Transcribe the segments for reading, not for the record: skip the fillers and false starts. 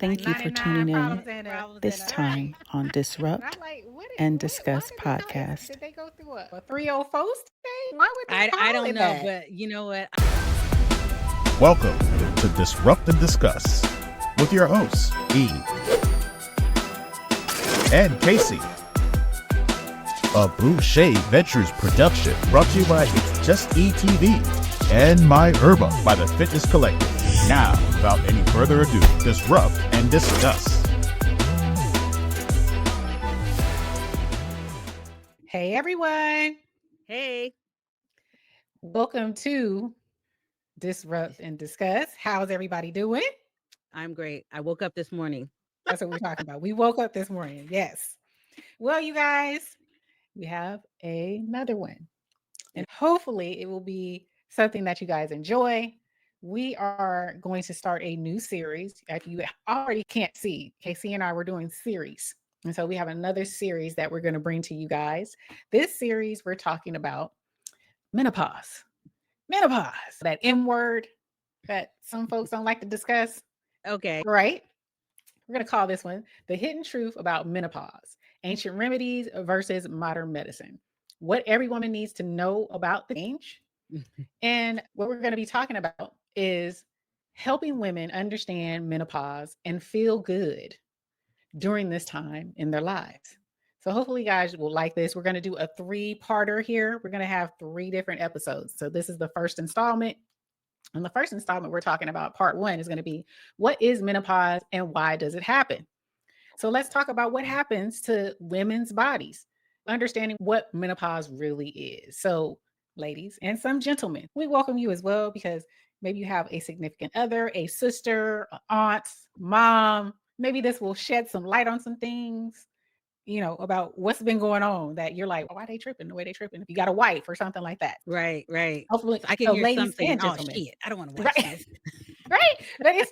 Thank you for tuning in this time on Disrupt and Discuss podcast. Did they go through a 304 stage? Why would they call I don't it know, that? but you know what? Welcome to Disrupt and Discuss with your hosts, E and KayCee. A Boucher Ventures production brought to you by Just E TV and My Herba by the Fitness Collective. Now, without any further ado, disrupt and discuss. Hey, everyone. Hey, Welcome to Disrupt and Discuss. How's everybody doing? I'm great. I woke up this morning. That's what we're talking about. We woke up this morning. Yes. Well, you guys, we have another one. And hopefully it will be something that you guys enjoy. We are going to start a new series. If you already can't see, KayCee and I were doing series. And so we have another series that we're going to bring to you guys. This series, we're talking about menopause. Menopause, that M word that some folks don't like to discuss. Okay. Right? We're going to call this one The Hidden Truth About Menopause, Ancient Remedies versus Modern Medicine. What every woman needs to know about the change. And what we're going to be talking about is helping women understand menopause and feel good during this time in their lives. So hopefully you guys will like this. We're going to do a 3-parter here. We're going to have 3 different episodes. So this is the first installment. And the first installment we're talking about, part 1, is going to be what is menopause and why does it happen? So let's talk about what happens to women's bodies, understanding what menopause really is. So ladies and some gentlemen, we welcome you as well, because maybe you have a significant other, a sister, an aunt, mom. Maybe this will shed some light on some things, about what's been going on that you're like, why are they tripping the way they tripping? If you got a wife or something like that. Right. Hopefully, so I can hear ladies something. and Oh, gentlemen. shit. I don't want to watch this. Right. But it's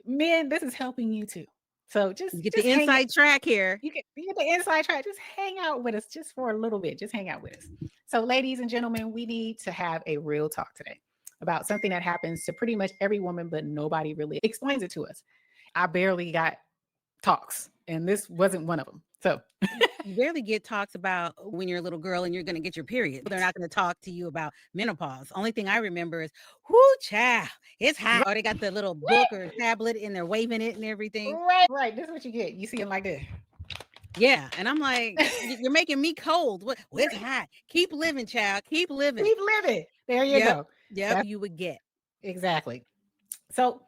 men, this is helping you too. So just get the inside track here. You get the inside track. Just hang out with us just for a little bit. Just hang out with us. So ladies and gentlemen, we need to have a real talk today about something that happens to pretty much every woman, but nobody really explains it to us. I barely got talks, and this wasn't one of them. So you rarely get talks about when you're a little girl and you're going to get your period. They're not going to talk to you about menopause. Only thing I remember is, whoo, child, it's hot. Or they got the little book or tablet and they're waving it and everything. Right. This is what you get. You see them like this. Yeah. And I'm like, you're making me cold. It's hot. Keep living, child. Keep living. Keep living. There you go. Yep. You would get. Exactly. So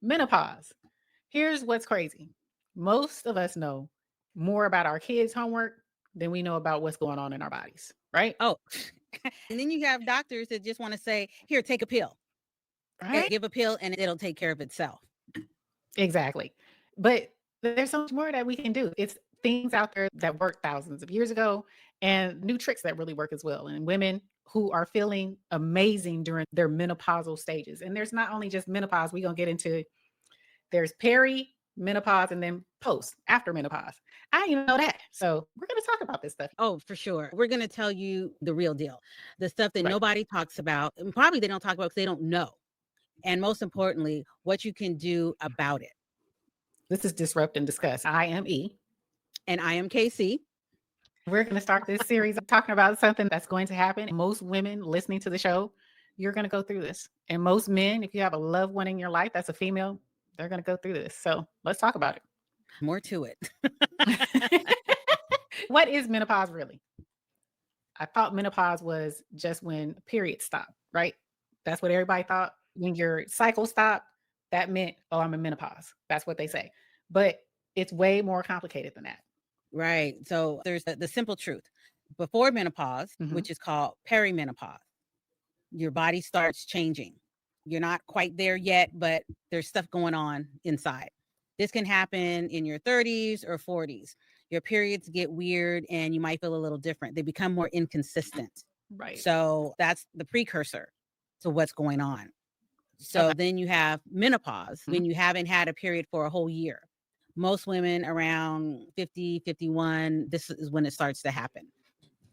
menopause. Here's what's crazy. Most of us know more about our kids' homework than we know about what's going on in our bodies, right? Oh, and then you have doctors that just want to say, here, take a pill. Right? Give a pill and it'll take care of itself. Exactly. But there's so much more that we can do. It's things out there that worked thousands of years ago and new tricks that really work as well. And women who are feeling amazing during their menopausal stages. And there's not only just menopause, we're going to get into, there's perimenopause and then post, after menopause. I didn't even know that. So we're going to talk about this stuff. Oh, for sure. We're going to tell you the real deal, the stuff that nobody talks about, and probably they don't talk about because they don't know. And most importantly, what you can do about it. This is Disrupt and Discuss. I am E. And I am KayCee. We're going to start this series talking about something that's going to happen. Most women listening to the show, you're going to go through this. And most men, if you have a loved one in your life that's a female, they're going to go through this. So let's talk about it. More to it. What is menopause really? I thought menopause was just when periods stop, right? That's what everybody thought. When your cycle stopped, that meant, oh, I'm in menopause. That's what they say. But it's way more complicated than that. Right. So there's the simple truth. Before menopause, which is called perimenopause, your body starts changing. You're not quite there yet, but there's stuff going on inside. This can happen in your 30s or 40s. Your periods get weird and you might feel a little different. They become more inconsistent. Right. So that's the precursor to what's going on. So then you have menopause when you haven't had a period for a whole year. Most women around 50, 51, this is when it starts to happen.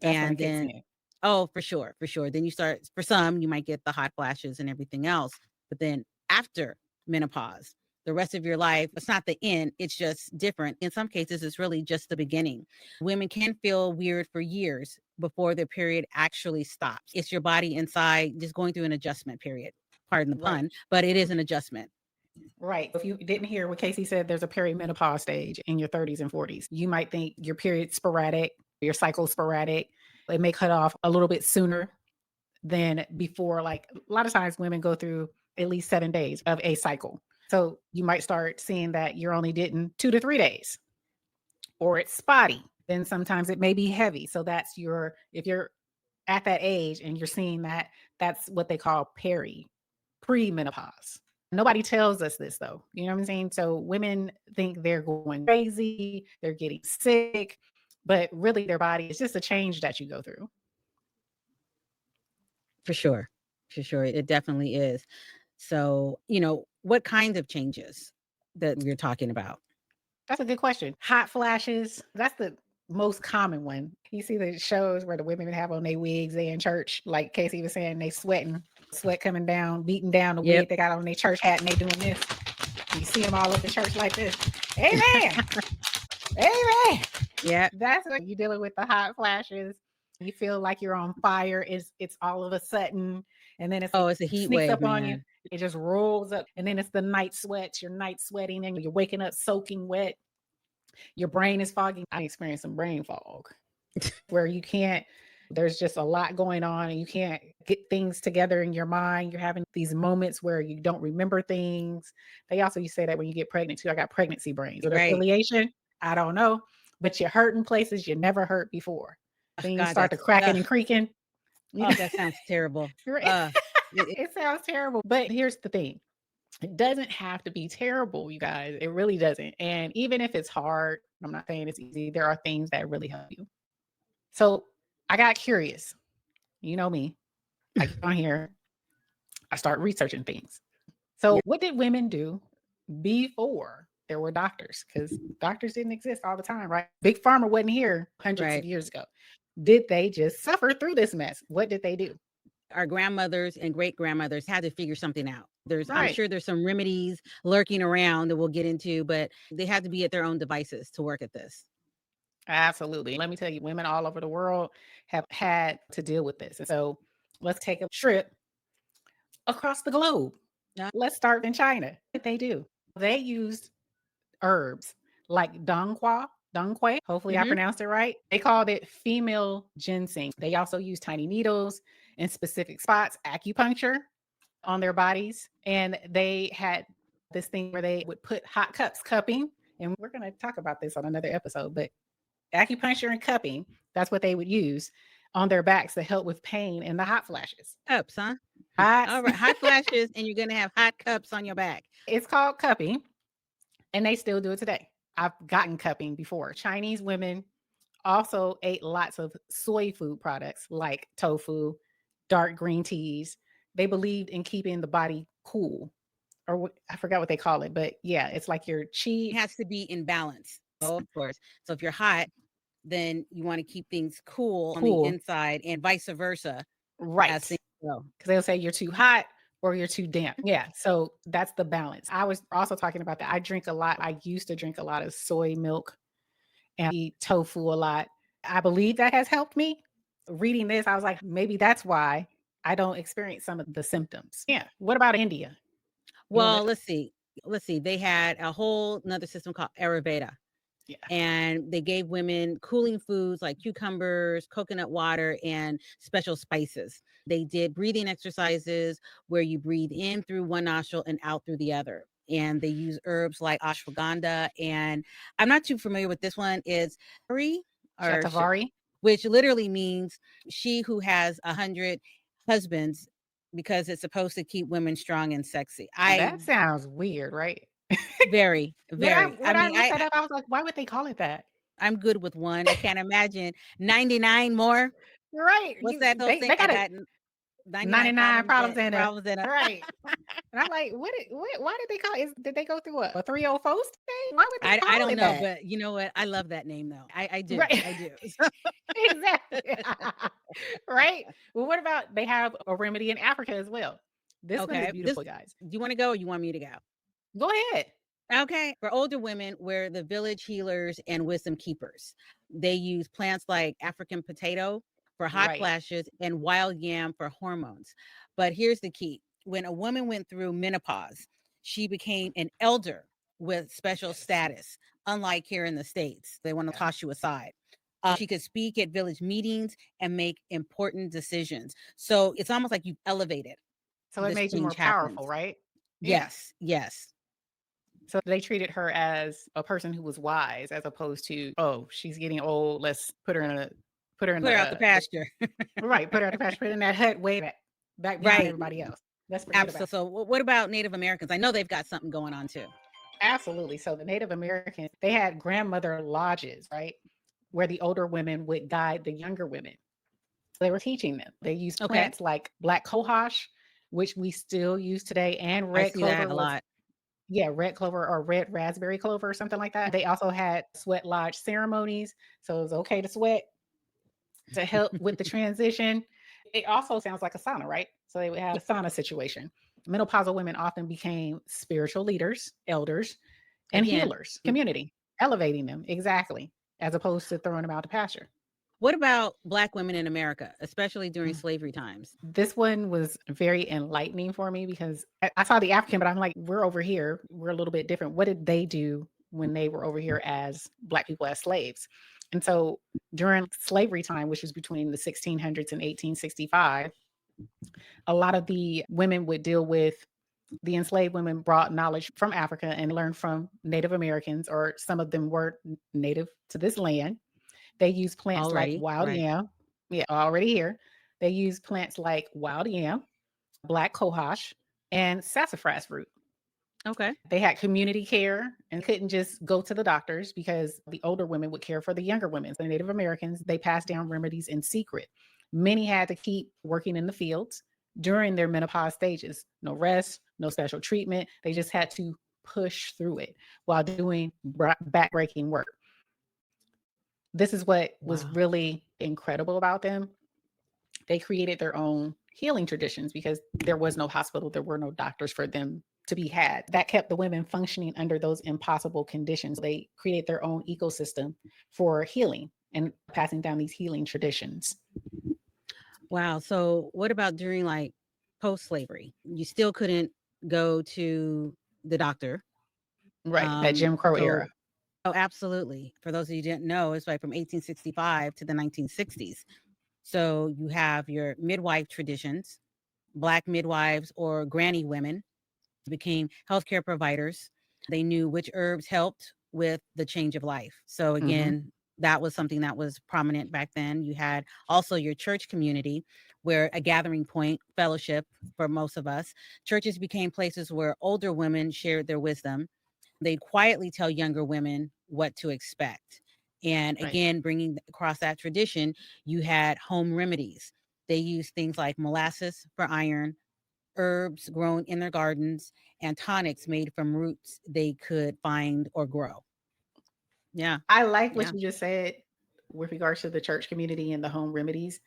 That's and then, oh, for sure. Then you start, for some, you might get the hot flashes and everything else. But then after menopause, the rest of your life. It's not the end. It's just different. In some cases, it's really just the beginning. Women can feel weird for years before their period actually stops. It's your body inside just going through an adjustment period. Pardon the pun, but it is an adjustment. Right. If you didn't hear what KayCee said, there's a perimenopause stage in your 30s and 40s. You might think your period's sporadic, your cycle's sporadic. It may cut off a little bit sooner than before. Like a lot of times women go through at least 7 days of a cycle. So you might start seeing that you're only getting 2 to 3 days, or it's spotty. Then sometimes it may be heavy. So that's if you're at that age and you're seeing that, that's what they call premenopause. Nobody tells us this though. You know what I'm saying? So women think they're going crazy, they're getting sick, but really their body is just a change that you go through. For sure. For sure. It definitely is. So, what kinds of changes that you're talking about? That's a good question. Hot flashes, that's the most common one. You see the shows where the women have on their wigs, they in church, like KayCee was saying, they sweating, sweat coming down, beating down the wig they got on their church hat, and they doing this. You see them all over the church like this. Amen. Amen. Yeah. That's what you're dealing with, the hot flashes. You feel like you're on fire. It's all of a sudden. And then it's a heat wave up on man. you. It just rolls up. And then it's the night sweats. You're night sweating and you're waking up soaking wet. Your brain is foggy. I experienced some brain fog where there's just a lot going on and you can't get things together in your mind. You're having these moments where you don't remember things. They also, you say that when you get pregnant too. I got pregnancy brains. With affiliation, I don't know, but you're hurting places you never hurt before. Then you start to cracking and creaking. Oh, that sounds terrible. It sounds terrible. But here's the thing. It doesn't have to be terrible, you guys. It really doesn't. And even if it's hard, I'm not saying it's easy. There are things that really help you. So I got curious. You know me. I get on here. I start researching things. So what did women do before there were doctors? Because doctors didn't exist all the time, right? Big Pharma wasn't here hundreds of years ago. Did they just suffer through this mess? What did they do? Our grandmothers and great grandmothers had to figure something out. I'm sure there's some remedies lurking around that we'll get into, but they had to be at their own devices to work at this. Absolutely. Let me tell you, women all over the world have had to deal with this. And so let's take a trip across the globe. Let's start in China. What did they do? They used herbs like dongquai. Hopefully I pronounced it right. They called it female ginseng. They also used tiny needles in specific spots, acupuncture on their bodies. And they had this thing where they would put hot cupping. And we're going to talk about this on another episode, but acupuncture and cupping, that's what they would use on their backs to help with pain and the hot flashes. Cups, huh? All right, hot flashes, and you're going to have hot cups on your back. It's called cupping, and they still do it today. I've gotten cupping before. Chinese women also ate lots of soy food products like tofu, dark green teas. They believed in keeping the body cool, or I forgot what they call it, but yeah, it's like your chi has to be in balance. Oh, of course. So if you're hot, then you want to keep things cool on the inside and vice versa. Right. Because they'll say you're too hot or you're too damp. Yeah. So that's the balance. I was also talking about that. I used to drink a lot of soy milk and eat tofu a lot. I believe that has helped me. Reading this, I was like, maybe that's why I don't experience some of the symptoms. Yeah. What about India? Well, let's see. They had a whole another system called Ayurveda. Yeah. And they gave women cooling foods like cucumbers, coconut water, and special spices. They did breathing exercises where you breathe in through one nostril and out through the other. And they use herbs like ashwagandha. And I'm not too familiar with this one. Is Shatavari, which literally means she who has 100 husbands, because it's supposed to keep women strong and sexy. That sounds weird, right? Very, very. When I looked that up, I was like, why would they call it that? I'm good with one. I can't imagine 99 more. Right. What's that? They got 99 problems in it. Right. And I'm like, why did they call it? Did they go through a 304 stage? Why would they call it I don't know, that? but you know what? I love that name though. I do. Right. I do. Exactly. Right. Well, what about they have a remedy in Africa as well? This one is beautiful, guys. Do you want to go or you want me to go? Go ahead. Okay. For older women, we're the village healers and wisdom keepers. They use plants like African potato for hot Right. flashes and wild yam for hormones. But here's the key. When a woman went through menopause, she became an elder with special status, unlike here in the States. They want to toss you aside. She could speak at village meetings and make important decisions. So it's almost like you've elevated. So it This made you more change powerful, happens. right? Yes, yes. So they treated her as a person who was wise, as opposed to, oh, she's getting old. Let's put her out the pasture. Right. Put her out the pasture. Put her in that hut way back behind Right. everybody else. Let's forget about Absolutely. it. So what about Native Americans? I know they've got something going on too. Absolutely. So the Native Americans, they had grandmother lodges, right, where the older women would guide the younger women. So they were teaching them. They used plants like black cohosh, which we still use today, and I red see clover. that a lot. Yeah, red clover or red raspberry clover or something like that. They also had sweat lodge ceremonies. So it was okay to sweat to help with the transition. It also sounds like a sauna, right? So they would have a sauna situation. Menopausal women often became spiritual leaders, elders, and healers, community, elevating them, exactly, as opposed to throwing them out to pasture. What about Black women in America, especially during slavery times? This one was very enlightening for me because I saw the African, but I'm like, we're over here. We're a little bit different. What did they do when they were over here as Black people, as slaves? And so during slavery time, which was between the 1600s and 1865, a lot of the women would deal with the enslaved women brought knowledge from Africa and learned from Native Americans, or some of them were native to this land. They use plants like wild yam. Yeah, already here. They use plants like wild yam, black cohosh, and sassafras root. Okay. They had community care and couldn't just go to the doctors because the older women would care for the younger women. The Native Americans, they passed down remedies in secret. Many had to keep working in the fields during their menopause stages. No rest, no special treatment. They just had to push through it while doing backbreaking work. This is what was really incredible about them. They created their own healing traditions because there was no hospital, there were no doctors for them to be had. That kept the women functioning under those impossible conditions. They created their own ecosystem for healing and passing down these healing traditions. Wow. So what about during like post-slavery? You still couldn't go to the doctor. Right. That Jim Crow era. Oh, absolutely. For those of you who didn't know, it's like from 1865 to the 1960s. So you have your midwife traditions, Black midwives or granny women became healthcare providers. They knew which herbs helped with the change of life. So again, that was something that was prominent back then. You had also your church community, where a gathering point, fellowship for most of us. Churches became places where older women shared their wisdom. They'd quietly tell younger women what to expect. And again, bringing across that tradition, you had home remedies. They used things like molasses for iron, herbs grown in their gardens, and tonics made from roots they could find or grow. Yeah. I like what you just said with regards to the church community and the home remedies.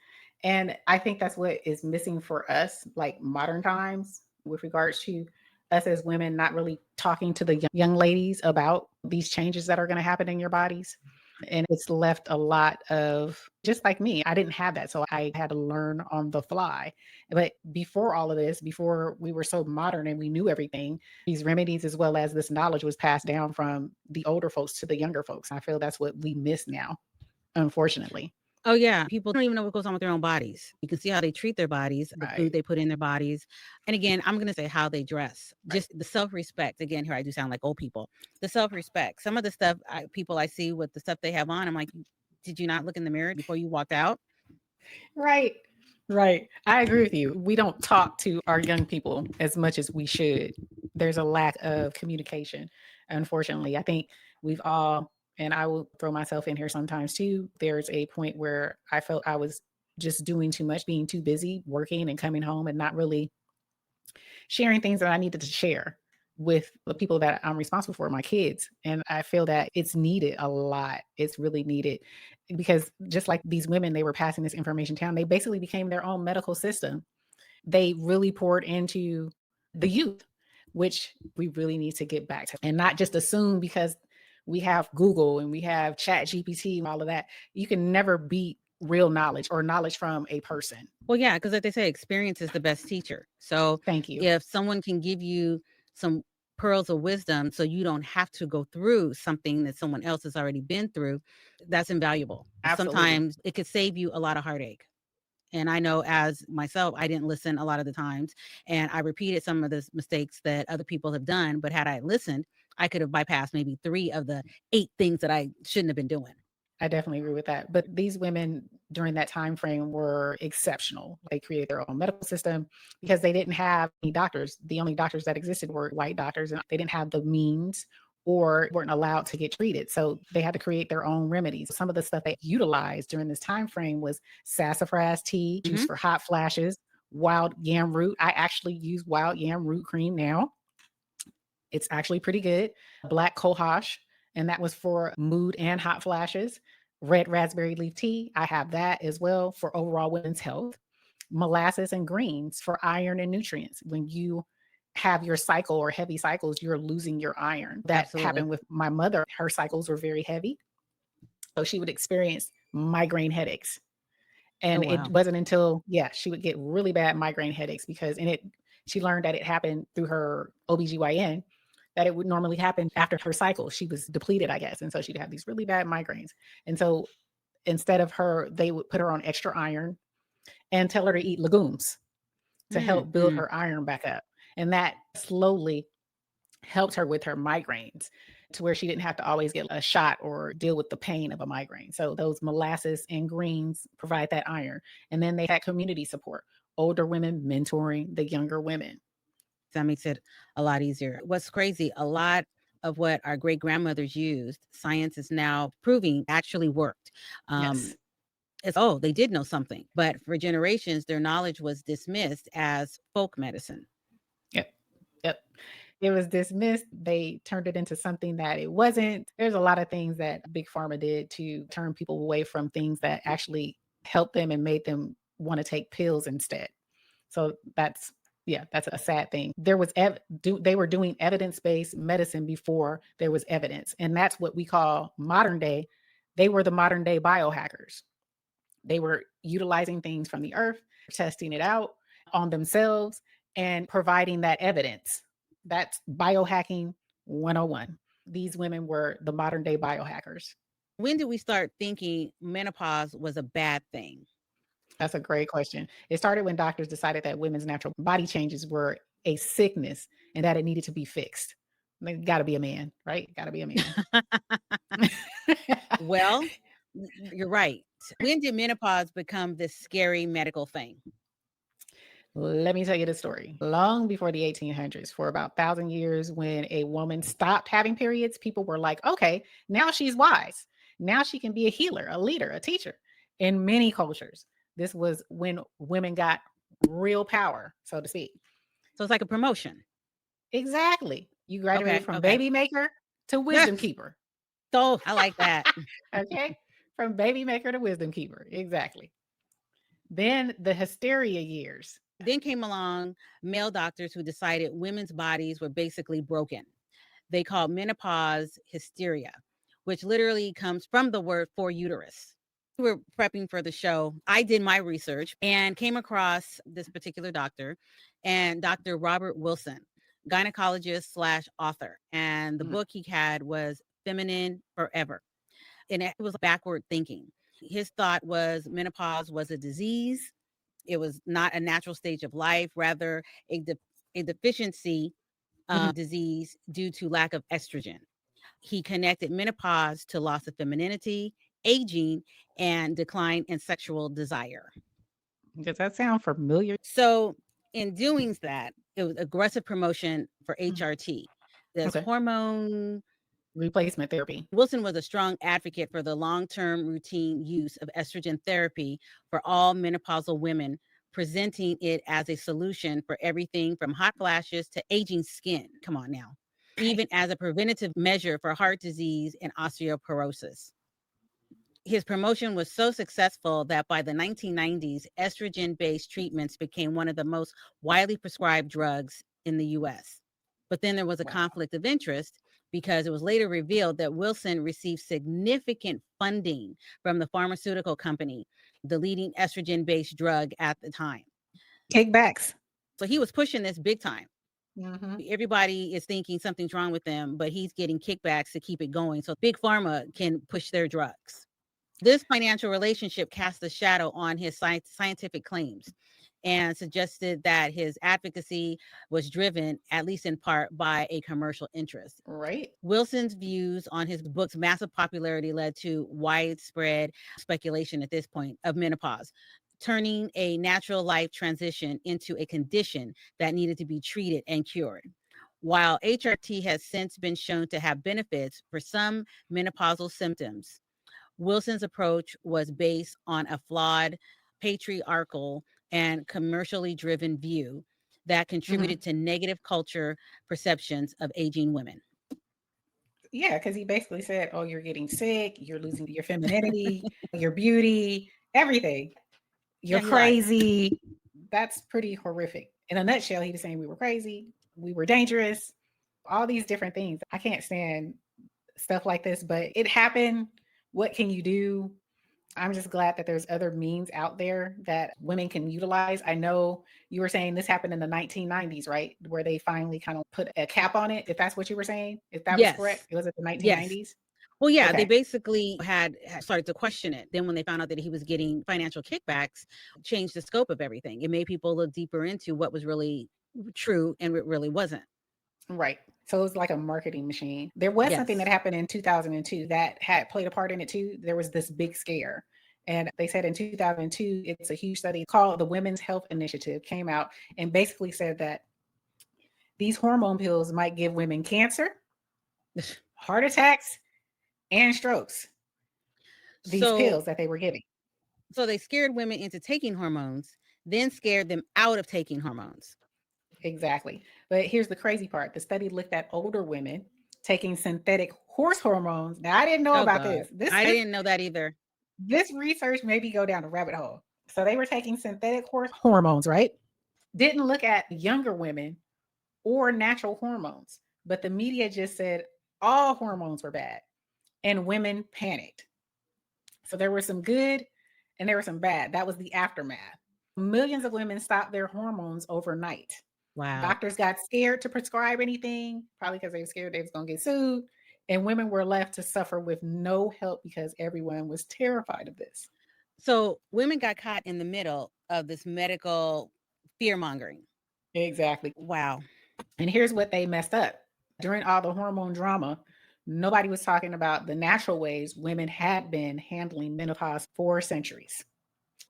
And I think that's what is missing for us, like modern times, with regards to us as women not really talking to the young ladies about these changes that are going to happen in your bodies. And it's left a lot of, just like me, I didn't have that. So I had to learn on the fly. But before all of this, before we were so modern and we knew everything, these remedies as well as this knowledge was passed down from the older folks to the younger folks. I feel that's what we miss now, unfortunately. Oh, yeah. People don't even know what goes on with their own bodies. You can see how they treat their bodies, the food they put in their bodies. And again, I'm going to say how they dress, just the self-respect. Again, here I do sound like old people. The self-respect. Some of the stuff people I see with the stuff they have on, I'm like, did you not look in the mirror before you walked out? Right. I agree with you. We don't talk to our young people as much as we should. There's a lack of communication, unfortunately. I think we've all, and I will throw myself in here sometimes too, there's a point where I felt I was just doing too much, being too busy, working and coming home and not really sharing things that I needed to share with the people that I'm responsible for, my kids. And I feel that it's needed a lot. It's really needed because just like these women, they were passing this information down. They basically became their own medical system. They really poured into the youth. which we really need to get back to, and not just assume because we have Google and we have Chat GPT and all of that. You can never beat real knowledge or knowledge from a person. Well, yeah, because like they say, experience is the best teacher. So Thank you. if someone can give you some pearls of wisdom so you don't have to go through something that someone else has already been through, that's invaluable. Absolutely. Sometimes it could save you a lot of heartache. And I know as myself, I didn't listen a lot of the times, and I repeated some of the mistakes that other people have done. But had I listened, I could have bypassed maybe 3 of the 8 things that I shouldn't have been doing. I definitely agree with that. But these women during that time frame were exceptional. They created their own medical system because they didn't have any doctors. The only doctors that existed were white doctors, and they didn't have the means or weren't allowed to get treated. So they had to create their own remedies. Some of the stuff they utilized during this time frame was sassafras tea, juice for hot flashes, wild yam root. I actually use wild yam root cream now. It's actually pretty good. Black cohosh, and that was for mood and hot flashes. Red raspberry leaf tea, I have that as well for overall women's health. Molasses and greens for iron and nutrients. When you have your cycle or heavy cycles, you're losing your iron. That Absolutely. happened with my mother. Her cycles were very heavy. So she would experience migraine headaches. And Oh, wow. it wasn't until, she would get really bad migraine headaches she learned that it happened through her OBGYN, that it would normally happen after her cycle. She was depleted, I guess. And so she'd have these really bad migraines. And so instead of they would put her on extra iron and tell her to eat legumes to help build her iron back up. And that slowly helped her with her migraines to where she didn't have to always get a shot or deal with the pain of a migraine. So those molasses and greens provide that iron. And then they had community support, older women mentoring the younger women. That makes it a lot easier. What's crazy, a lot of what our great grandmothers used, science is now proving actually worked. Yes. They did know something, but for generations, their knowledge was dismissed as folk medicine. Yep. It was dismissed. They turned it into something that it wasn't. There's a lot of things that Big Pharma did to turn people away from things that actually helped them and made them want to take pills instead. So that's a sad thing. They were doing evidence-based medicine before there was evidence. And that's what we call modern day. They were the modern day biohackers. They were utilizing things from the earth, testing it out on themselves, and providing that evidence. That's biohacking 101. These women were the modern day biohackers. When did we start thinking menopause was a bad thing? That's a great question. It started when doctors decided that women's natural body changes were a sickness and that it needed to be fixed. Got to be a man, right? Got to be a man. Well, you're right. When did menopause become this scary medical thing? Let me tell you the story. Long before the 1800s, for about 1,000 years, when a woman stopped having periods, people were like, okay, now she's wise. Now she can be a healer, a leader, a teacher. In many cultures, this was when women got real power, so to speak. So it's like a promotion. Exactly. You graduated from baby maker to wisdom keeper. So I like that. Okay. From baby maker to wisdom keeper. Exactly. Then the hysteria years. Then came along male doctors who decided women's bodies were basically broken. They called menopause hysteria, which literally comes from the word for uterus. We were prepping for the show. I did my research and came across this particular doctor, and Dr. Robert Wilson, gynecologist / author. And the book he had was Feminine Forever. And it was backward thinking. His thought was menopause was a disease. It was not a natural stage of life, rather a deficiency disease due to lack of estrogen. He connected menopause to loss of femininity, aging, and decline in sexual desire. Does that sound familiar? So in doing that, it was aggressive promotion for HRT. There's hormone replacement therapy. Wilson was a strong advocate for the long-term routine use of estrogen therapy for all menopausal women, presenting it as a solution for everything from hot flashes to aging skin. Come on now. Even as a preventative measure for heart disease and osteoporosis. His promotion was so successful that by the 1990s, estrogen-based treatments became one of the most widely prescribed drugs in the U.S. But then there was a conflict of interest because it was later revealed that Wilson received significant funding from the pharmaceutical company, the leading estrogen-based drug at the time. Kickbacks. So he was pushing this big time. Mm-hmm. Everybody is thinking something's wrong with them, but he's getting kickbacks to keep it going. So Big Pharma can push their drugs. This financial relationship cast a shadow on his scientific claims and suggested that his advocacy was driven, at least in part, by a commercial interest. Right. Wilson's views on his book's massive popularity led to widespread speculation at this point of menopause, turning a natural life transition into a condition that needed to be treated and cured. While HRT has since been shown to have benefits for some menopausal symptoms, Wilson's approach was based on a flawed, patriarchal, and commercially driven view that contributed to negative culture perceptions of aging women. Yeah, because he basically said, oh, you're getting sick, you're losing your femininity, your beauty, everything. You're crazy. That's pretty horrific. In a nutshell, he was saying we were crazy, we were dangerous, all these different things. I can't stand stuff like this, but it happened. What can you do? I'm just glad that there's other means out there that women can utilize. I know you were saying this happened in the 1990s, right? Where they finally kind of put a cap on it, if that's what you were saying, if that was correct. It was at the 1990s? Yes. Well, yeah, they basically had started to question it. Then when they found out that he was getting financial kickbacks, changed the scope of everything. It made people look deeper into what was really true and what really wasn't. Right. So it was like a marketing machine. There was something that happened in 2002 that had played a part in it too. There was this big scare. And they said in 2002, it's a huge study called the Women's Health Initiative came out and basically said that these hormone pills might give women cancer, heart attacks, and strokes. These pills that they were giving. So they scared women into taking hormones, then scared them out of taking hormones. Exactly. But here's the crazy part. The study looked at older women taking synthetic horse hormones. Now, I didn't know about this. I didn't know that either. This research made me go down a rabbit hole. So they were taking synthetic horse hormones, right? Didn't look at younger women or natural hormones, but the media just said all hormones were bad and women panicked. So there were some good and there were some bad. That was the aftermath. Millions of women stopped their hormones overnight. Wow. Doctors got scared to prescribe anything, probably because they were scared they was going to get sued. And women were left to suffer with no help because everyone was terrified of this. So women got caught in the middle of this medical fear mongering. Exactly. Wow. And here's what they messed up. During all the hormone drama, nobody was talking about the natural ways women had been handling menopause for centuries.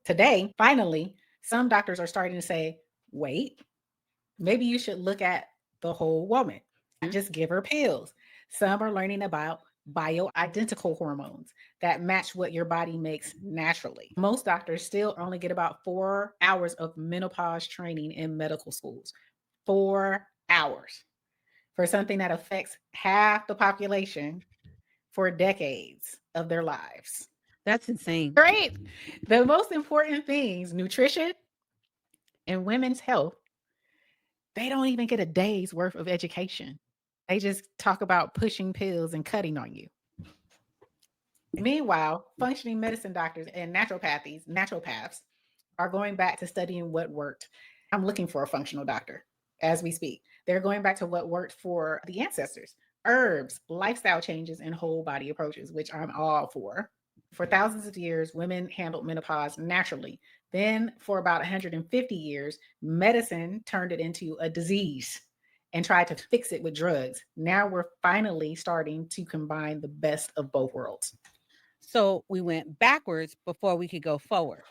Today, finally, some doctors are starting to say, wait, maybe you should look at the whole woman and just give her pills. Some are learning about bioidentical hormones that match what your body makes naturally. Most doctors still only get about 4 hours of menopause training in medical schools. 4 hours for something that affects half the population for decades of their lives. That's insane. Right? The most important things, nutrition and women's health, they don't even get a day's worth of education. They just talk about pushing pills and cutting on you. Meanwhile, functioning medicine doctors and naturopaths are going back to studying what worked. I'm looking for a functional doctor as we speak. They're going back to what worked for the ancestors, herbs, lifestyle changes, and whole body approaches, which I'm all for. For thousands of years, women handled menopause naturally. Then for about 150 years, medicine turned it into a disease and tried to fix it with drugs. Now we're finally starting to combine the best of both worlds. So we went backwards before we could go forward.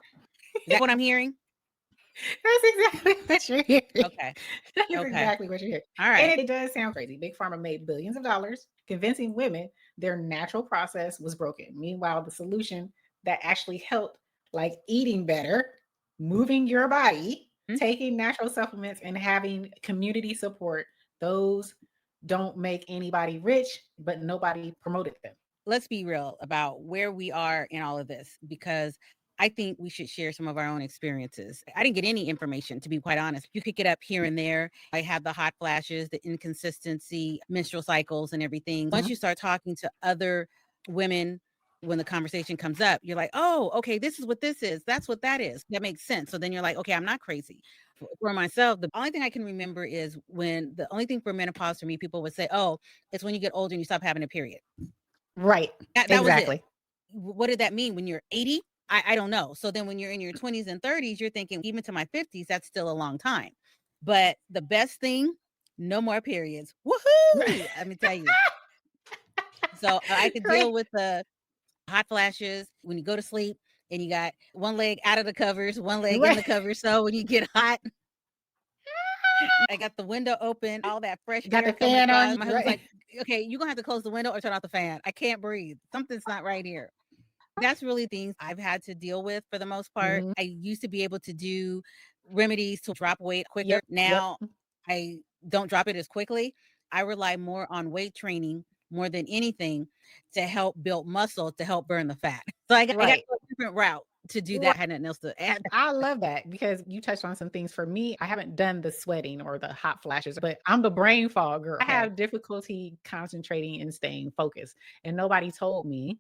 Is that what I'm hearing? That's exactly what you're hearing. Okay. That's exactly what you're hearing. All right. And it does sound crazy. Big Pharma made billions of dollars convincing women their natural process was broken. Meanwhile, the solution that actually helped, like eating better, moving your body, taking natural supplements, and having community support, those don't make anybody rich, but nobody promoted them. Let's be real about where we are in all of this, because I think we should share some of our own experiences. I didn't get any information, to be quite honest. You could get up here and there. I had the hot flashes, the inconsistency, menstrual cycles and everything. Once you start talking to other women, when the conversation comes up, you're like, oh, okay, this is what this is. That's what that is. That makes sense. So then you're like, okay, I'm not crazy. For myself, the only thing I can remember is the only thing for menopause for me, people would say, oh, it's when you get older and you stop having a period. Right. That was it. What did that mean when you're 80? I don't know. So then when you're in your 20s and 30s, you're thinking, even to my 50s, that's still a long time. But the best thing, no more periods. Woohoo! Let me tell you. So I could deal with the hot flashes when you go to sleep and you got one leg out of the covers, one leg in the covers. So when you get hot, I got the window open, all that fresh got air the fan coming across. on. My husband's like, okay, you're gonna have to close the window or turn off the fan. I can't breathe. Something's not right here. That's really things I've had to deal with for the most part. I used to be able to do remedies to drop weight quicker. Now I don't drop it as quickly. I rely more on weight training more than anything to help build muscle, to help burn the fat. So I got a different route to do that. I had nothing else to add. I love that because you touched on some things. For me, I haven't done the sweating or the hot flashes, but I'm the brain fog girl. I have difficulty concentrating and staying focused. And nobody told me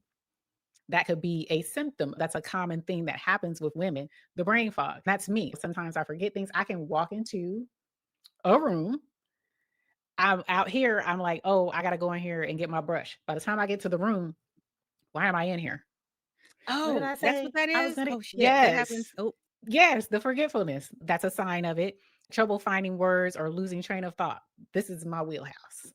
that could be a symptom. That's a common thing that happens with women, the brain fog. That's me. Sometimes I forget things. I can walk into a room. I'm out here. I'm like, oh, I got to go in here and get my brush. By the time I get to the room, why am I in here? Oh, that's what that is? Oh, shit. Yes. That happens. Oh, yes. The forgetfulness. That's a sign of it. Trouble finding words or losing train of thought. This is my wheelhouse.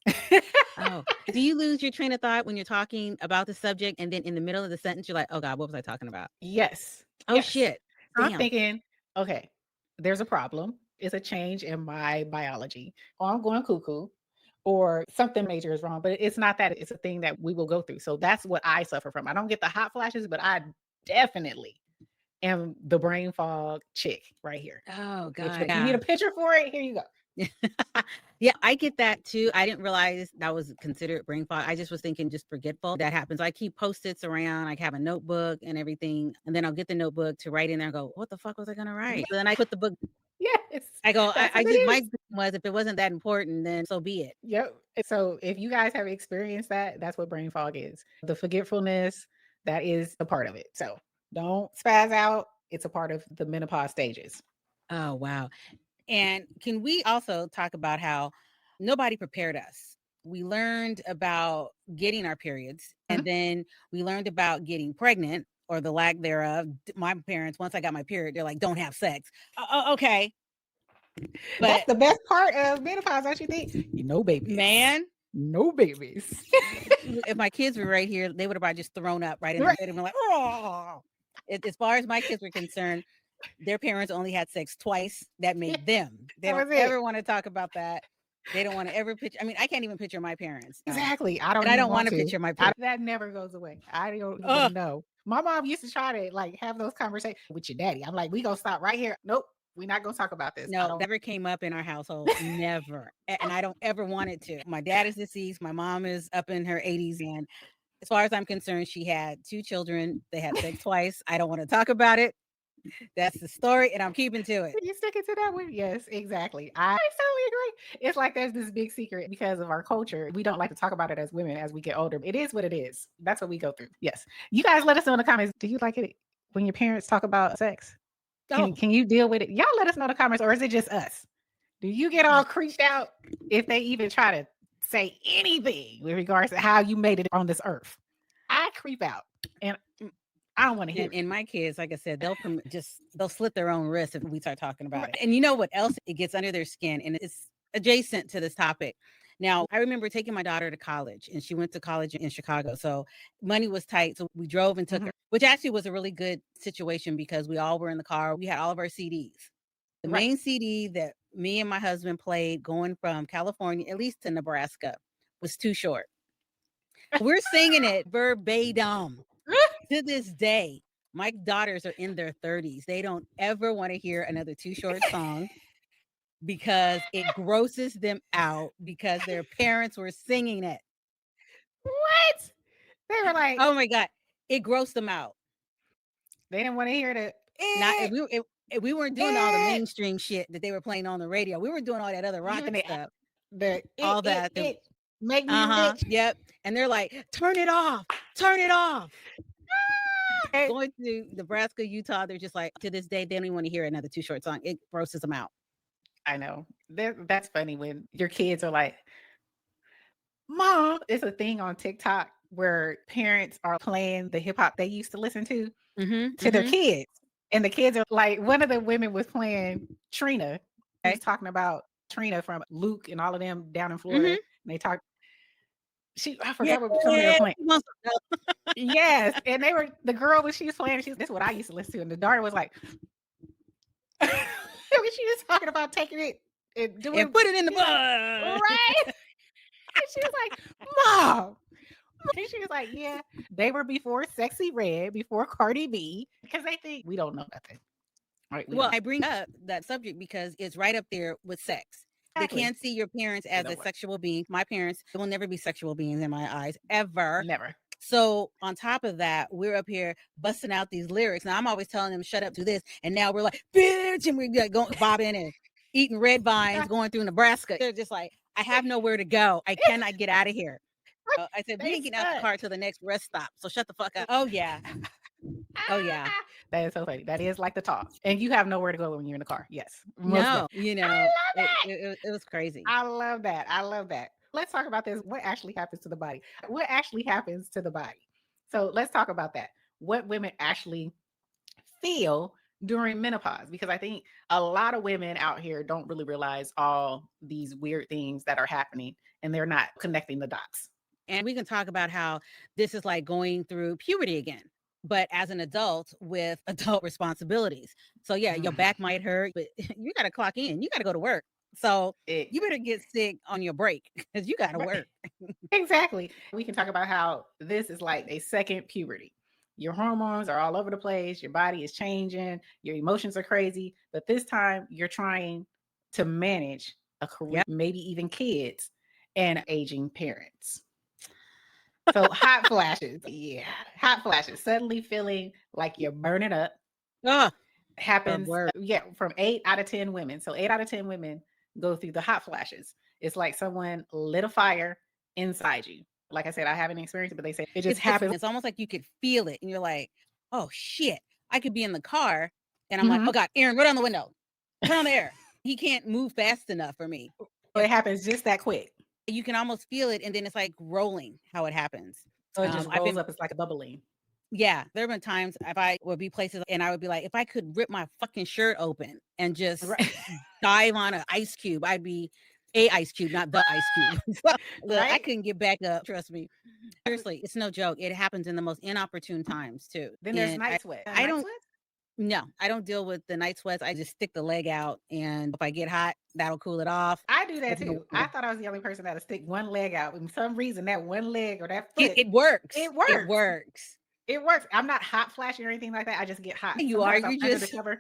Oh, do you lose your train of thought when you're talking about the subject and then in the middle of the sentence, you're like, oh God, what was I talking about? Yes. Oh, shit. I'm thinking, okay, there's a problem. It's a change in my biology. Or I'm going cuckoo or something major is wrong, but it's not that. It's a thing that we will go through. So that's what I suffer from. I don't get the hot flashes, but I definitely am the brain fog chick right here. Oh God. You need a picture for it? Here you go. Yeah, I get that too. I didn't realize that was considered brain fog. I just was thinking just forgetful. That happens. I keep Post-its around. I have a notebook and everything. And then I'll get the notebook to write in there and go, what the fuck was I going to write? So then I put the book. Yes. I go, I did my was, if it wasn't that important, then so be it. Yep. So if you guys have experienced that, that's what brain fog is. The forgetfulness, that is a part of it. So don't spaz out. It's a part of the menopause stages. Oh, wow. And can we also talk about how nobody prepared us? We learned about getting our periods, and then we learned about getting pregnant or the lack thereof. My parents, once I got my period, they're like, don't have sex. Okay. But that's the best part of menopause, don't you think? No babies. Man. No babies. If my kids were right here, they would have probably just thrown up right in the bed and been like, oh. As far as my kids were concerned, their parents only had sex twice. That made them. They don't ever want to talk about that. They don't want to ever picture. I mean, I can't even picture my parents. Exactly. I don't want to picture my parents. That never goes away. I don't even know. My mom used to try to like have those conversations with your daddy. I'm like, we gonna stop right here. Nope. We're not going to talk about this. No, never came up in our household. Never. And I don't ever want it to. My dad is deceased. My mom is up in her 80s. And as far as I'm concerned, she had 2 children. They had sex twice. I don't want to talk about it. That's the story, and I'm keeping to it. You sticking to that one? Yes, exactly. I totally agree. It's like there's this big secret because of our culture. We don't like to talk about it as women as we get older. It is what it is. That's what we go through. Yes. You guys let us know in the comments. Do you like it when your parents talk about sex? Can you deal with it? Y'all let us know in the comments, or is it just us? Do you get all creeped out if they even try to say anything with regards to how you made it on this earth? I creep out, and I don't want to hear. And my kids, like I said, they'll slit their own wrists if we start talking about it. And you know what else? It gets under their skin, and it's adjacent to this topic. Now, I remember taking my daughter to college, and she went to college in Chicago. So money was tight. So we drove and took her, which actually was a really good situation because we all were in the car. We had all of our CDs. The main CD that me and my husband played going from California, at least to Nebraska, was Too Short. We're singing it verbatim. To this day, my daughters are in their 30s. They don't ever want to hear another Too Short song because it grosses them out because their parents were singing it. What? They were like, oh my God, it grossed them out. They didn't want to hear the Not if we weren't doing all the mainstream shit that they were playing on the radio. We were doing all that other rock stuff. All that. Make me rich. Yep. And they're like, turn it off. Turn it off. Going to Nebraska, Utah, they're just like, to this day, they don't even want to hear another Too Short song. It grosses them out. I know. That's funny when your kids are like, Mom, it's a thing on TikTok where parents are playing the hip hop they used to listen to their kids. And the kids are like, one of the women was playing Trina. He's talking about Trina from Luke and all of them down in Florida. And they talked. I forgot what song they were playing. Yes. And the girl, when she was playing, this is what I used to listen to. And the daughter was like, she was talking about taking it and put it in the book. Right. And she was like, Mom. And she was like, yeah, they were before Sexy Red, before Cardi B, because they think we don't know nothing. Right? Well, I bring up that subject because it's right up there with sex. Exactly. They can't see your parents as a sexual being. My parents will never be sexual beings in my eyes, ever. Never. So on top of that, we're up here busting out these lyrics. Now I'm always telling them, shut up to this. And now we're like, bitch, and we're going bobbing and eating red vines, going through Nebraska. They're just like, I have nowhere to go. I cannot get out of here. I said, we ain't getting out the car till the next rest stop. So shut the fuck up. Oh, yeah. Oh, yeah. That is so funny. That is like the talk. And you have nowhere to go when you're in the car. Yes. No, it was crazy. I love that. I love that. Let's talk about this. What actually happens to the body? What actually happens to the body? So let's talk about that. What women actually feel during menopause, because I think a lot of women out here don't really realize all these weird things that are happening and they're not connecting the dots. And we can talk about how this is like going through puberty again, but as an adult with adult responsibilities. So yeah, your back might hurt, but you got to clock in. You got to go to work. So you better get sick on your break because you got to work. Exactly. We can talk about how this is like a second puberty. Your hormones are all over the place. Your body is changing. Your emotions are crazy. But this time you're trying to manage a career, maybe even kids and aging parents. So hot flashes. Yeah. Hot flashes. Suddenly feeling like you're burning up. Happens. From 8 out of 10 women. So 8 out of 10 women go through the hot flashes. It's like someone lit a fire inside you. Like I said, I haven't experienced it, but they say it just happens. It's almost like you could feel it and you're like, oh shit. I could be in the car and I'm like, oh God, Aaron, roll down the window. Turn on the air. He can't move fast enough for me. It happens just that quick. You can almost feel it, and then it's like rolling how it happens. So it just rolls up. It's like a bubbling. Yeah, there have been times if I would be places and I would be like, if I could rip my fucking shirt open and just dive on an ice cube, I'd be a ice cube, not the ice cube. Look, I couldn't get back up. Trust me. Seriously, it's no joke. It happens in the most inopportune times too. Then there's night sweat. I don't deal with the night sweats. I just stick the leg out, and if I get hot, that'll cool it off. I do that too. I thought I was the only person that would stick one leg out. For some reason, that one leg or that foot, it works. It works. It works. It works. I'm not hot flashing or anything like that. I just get hot. You are. You just the cover.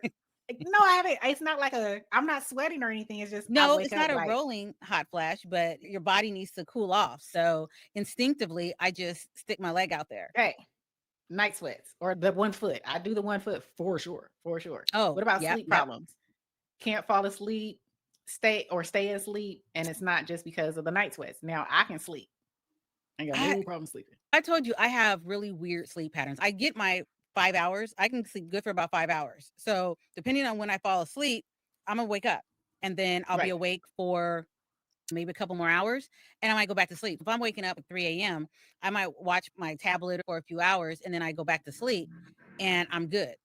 No, I haven't. It's not like I'm not sweating or anything. It's just it's not a rolling hot flash, but your body needs to cool off. So instinctively, I just stick my leg out there. Hey. Night sweats or the 1 foot. I do the 1 foot for sure. Oh, what about sleep problems? Can't fall asleep, stay asleep, and it's not just because of the night sweats. Now I can sleep. I got no problem sleeping. I told you I have really weird sleep patterns. I get my 5 hours. I can sleep good for about 5 hours. So depending on when I fall asleep, I'm gonna wake up and then I'll be awake for maybe a couple more hours and I might go back to sleep. If I'm waking up at 3 a.m., I might watch my tablet for a few hours and then I go back to sleep and I'm good.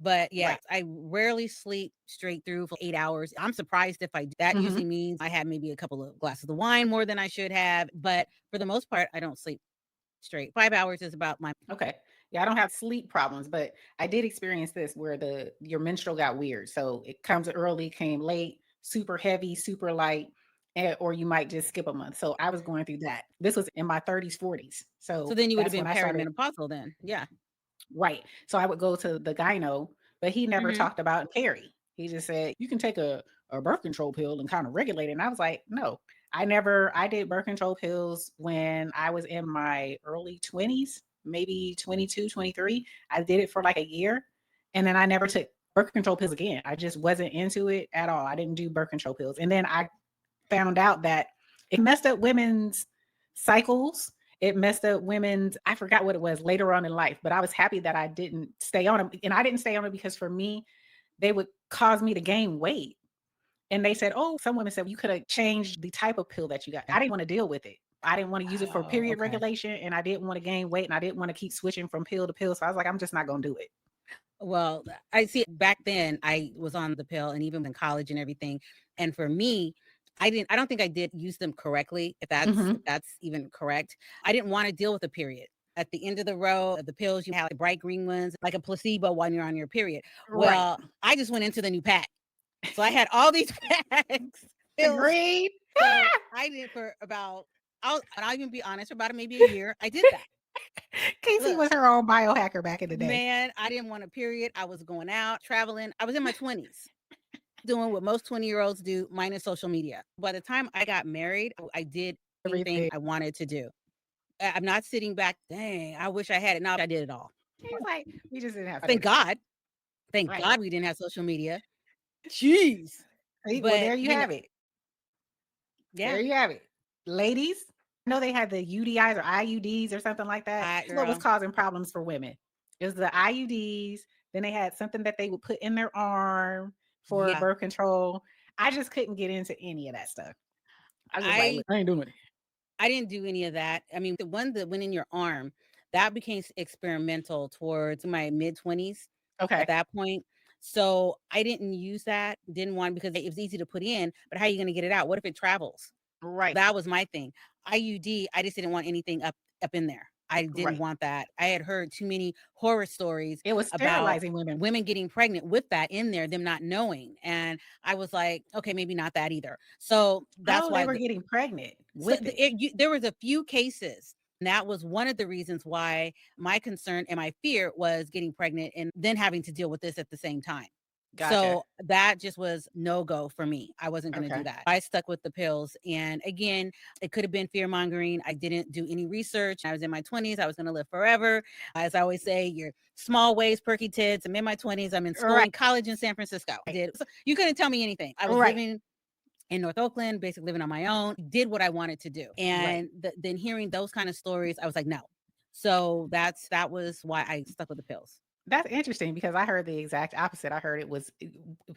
But I rarely sleep straight through for 8 hours. I'm surprised if I do. That usually means I had maybe a couple of glasses of wine more than I should have. But for the most part, I don't sleep straight. 5 hours is about my. Okay. Yeah, I don't have sleep problems, but I did experience this where your menstrual got weird. So it comes early, came late, super heavy, super light. Or you might just skip a month. So I was going through that. This was in my 30s, 40s. So then you would have been perimenopausal then. Yeah. Right. So I would go to the gyno, but he never talked about peri. He just said, you can take a birth control pill and kind of regulate it. And I was like, no, I did birth control pills when I was in my early 20s, maybe 22, 23. I did it for like a year. And then I never took birth control pills again. I just wasn't into it at all. I didn't do birth control pills. And then I found out that it messed up women's cycles. It messed up women's, I forgot what it was later on in life, but I was happy that I didn't stay on them. And I didn't stay on it because for me, they would cause me to gain weight. And they said, oh, some women said you could have changed the type of pill that you got. I didn't want to deal with it. I didn't want to use it for period regulation, and I didn't want to gain weight, and I didn't want to keep switching from pill to pill. So I was like, I'm just not going to do it. Well, I see back then I was on the pill and even in college and everything. And for me, I don't think I did use them correctly. If that's even correct. I didn't want to deal with a period. At the end of the row of the pills, you have like bright green ones, like a placebo when you're on your period. Well, I just went into the new pack. So I had all these packs. Agreed. So I did for about, I'll even be honest, for about maybe a year, I did that. KayCee was her own biohacker back in the day. Man, I didn't want a period. I was going out, traveling. I was in my 20s, doing what most 20-year-olds do, minus social media. By the time I got married, I did everything I wanted to do. I'm not sitting back, dang, I wish I had it. No, I did it all. It's like, we just didn't have Thank God. Thank God we didn't have social media. Jeez. But there you have it. Yeah. There you have it. Ladies, I know they had the UDIs or IUDs or something like that. That's what was causing problems for women. It was the IUDs. Then they had something that they would put in their arm for birth control. I just couldn't get into any of that stuff. I was like, I ain't doing it. I didn't do any of that. I mean, the one that went in your arm, that became experimental towards my mid-20s at that point. So I didn't use that, didn't want, because it was easy to put in, but how are you going to get it out? What if it travels? Right. That was my thing. IUD, I just didn't want anything up in there. I didn't want that. I had heard too many horror stories. It was sterilizing women getting pregnant with that in there, them not knowing. And I was like, okay, maybe not that either. So that's why they were getting pregnant with it. There was a few cases. And that was one of the reasons why my concern and my fear was getting pregnant and then having to deal with this at the same time. Gotcha. So that just was no go for me. I wasn't going to do that. I stuck with the pills. And again, it could have been fear mongering. I didn't do any research. I was in my 20s. I was going to live forever. As I always say, your small waist, perky tits. I'm in my 20s. I'm in school in college in San Francisco. So you couldn't tell me anything. I was living in North Oakland, basically living on my own, did what I wanted to do. And then hearing those kind of stories, I was like, no. So that was why I stuck with the pills. That's interesting because I heard the exact opposite. I heard it was,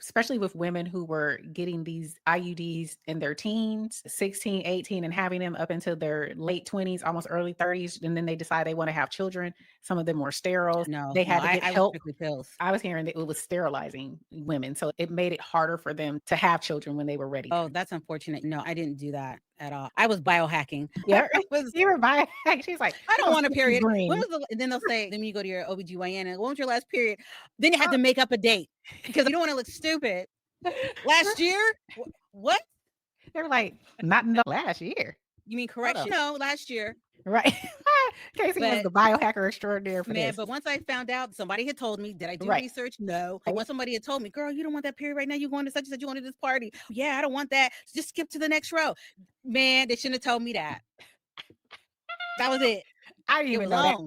especially with women who were getting these IUDs in their teens, 16, 18, and having them up until their late 20s, almost early 30s. And then they decide they want to have children. Some of them were sterile. They had to get help. Pills. I was hearing that it was sterilizing women. So it made it harder for them to have children when they were ready. Oh, that's unfortunate. No, I didn't do that at all. I was biohacking. Yeah, you were biohacking. She's like, I don't want a period. And then they'll say, then you go to your OBGYN and when was your last period? Then you have to make up a date because you don't want to look stupid. Last year? What? They're like, not in the last year. You mean correction? No, last year. Right. KayCee was the biohacker extraordinaire for this. But once I found out, somebody had told me, did I do research? No. But once somebody had told me, girl, you don't want that period right now. You're going to such and such, you want to this party. Yeah, I don't want that. Just skip to the next row. Man, they shouldn't have told me that. That was it. I didn't even know that.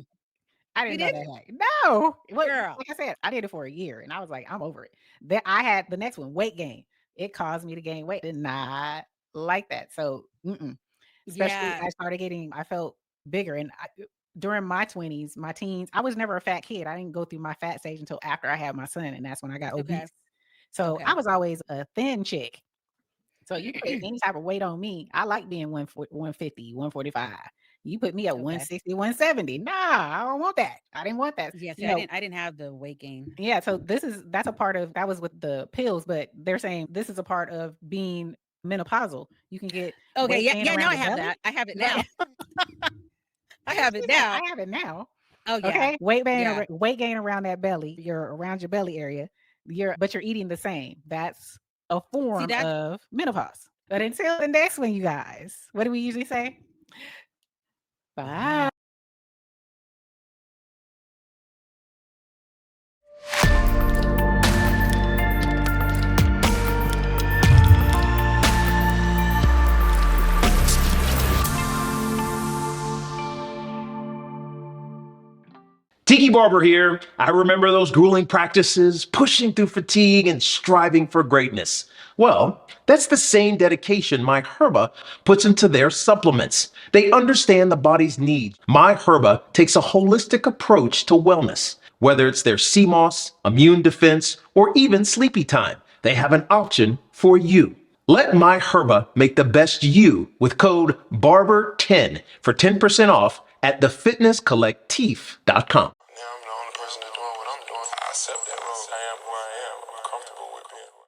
I didn't know that. No. Girl. Like I said, I did it for a year and I was like, I'm over it. Then I had the next one, weight gain. It caused me to gain weight. Did not like that. So, especially I felt bigger. And during my 20s, my teens, I was never a fat kid. I didn't go through my fat stage until after I had my son. And that's when I got obese. So I was always a thin chick. So you put any type of weight on me. I like being 150, 145. You put me at 160, 170. Nah, I don't want that. I didn't want that. Yes, I didn't have the weight gain. Yeah. So that's a part of, that was with the pills, but they're saying this is a part of being menopausal. You can get okay. Yeah. Now I have that. I have it now. I have it now. I have it now. Oh yeah. Okay. Weight gain around that belly. You're around your belly area. But you're eating the same. That's a form of menopause. But until the next one, you guys, what do we usually say? Bye. Tiki Barber here. I remember those grueling practices, pushing through fatigue and striving for greatness. Well, that's the same dedication My Herba puts into their supplements. They understand the body's needs. My Herba takes a holistic approach to wellness. Whether it's their sea moss, immune defense, or even sleepy time, they have an option for you. Let My Herba make the best you with code BARBER10 for 10% off at thefitnesscollectif.com.